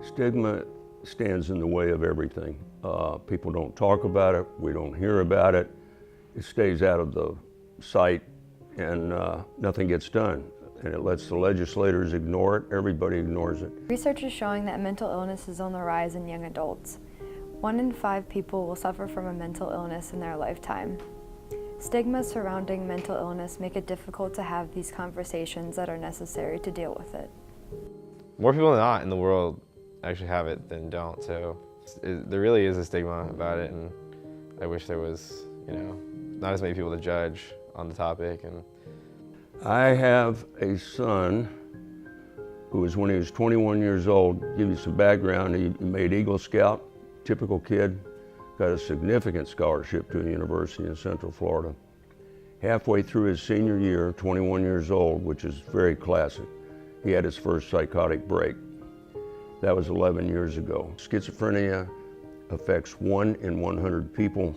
Stigma stands in the way of everything. People don't talk about it, we don't hear about it, it stays out of the sight, and nothing gets done. And it lets the legislators ignore it, everybody ignores it. Research is showing that mental illness is on the rise in young adults. 1 in 5 people will suffer from a mental illness in their lifetime. Stigmas surrounding mental illness make it difficult to have these conversations that are necessary to deal with it. More people than not in the world actually have it than don't, so there really is a stigma about it, and I wish there was, not as many people to judge on the topic. And I have a son who was, when he was 21 years old, give you some background, he made Eagle Scout, typical kid, got a significant scholarship to a university in Central Florida. Halfway through his senior year, 21 years old, which is very classic, he had his first psychotic break. That was 11 years ago. Schizophrenia affects 1 in 100 people,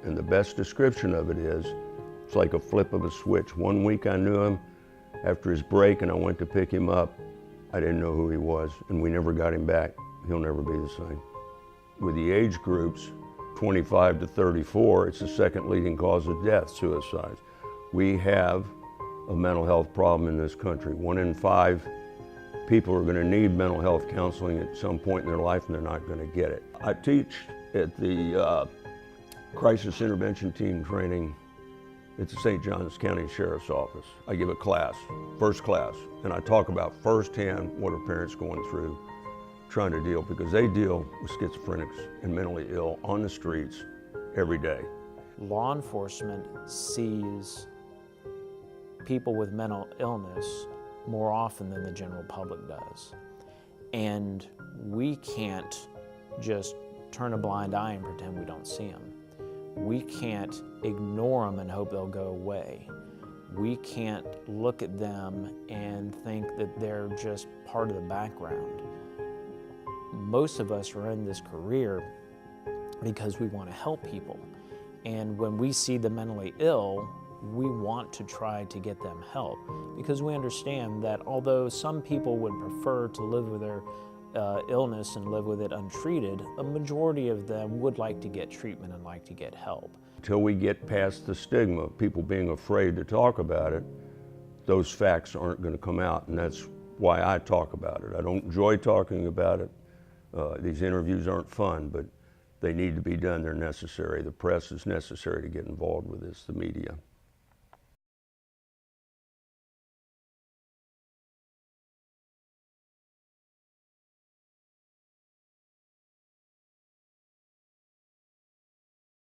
and the best description of it is, it's like a flip of a switch. 1 week I knew him. After his break and I went to pick him up, I didn't know who he was, and we never got him back. He'll never be the same. With the age groups, 25 to 34, it's the second leading cause of death, suicides. We have a mental health problem in this country. 1 in 5 people are going to need mental health counseling at some point in their life, and they're not going to get it. I teach at the crisis intervention team training at the St. Johns County Sheriff's Office. I give a class, first class, and I talk about firsthand what are parents going through, trying to deal, because they deal with schizophrenics and mentally ill on the streets every day. Law enforcement sees people with mental illness more often than the general public does. And we can't just turn a blind eye and pretend we don't see them. We can't ignore them and hope they'll go away. We can't look at them and think that they're just part of the background. Most of us are in this career because we want to help people. And when we see the mentally ill, we want to try to get them help, because we understand that although some people would prefer to live with their illness and live with it untreated, a majority of them would like to get treatment and like to get help. Until we get past the stigma, people being afraid to talk about it, those facts aren't going to come out, and that's why I talk about it. I don't enjoy talking about it. These interviews aren't fun, but they need to be done. They're necessary. The press is necessary to get involved with this, the media.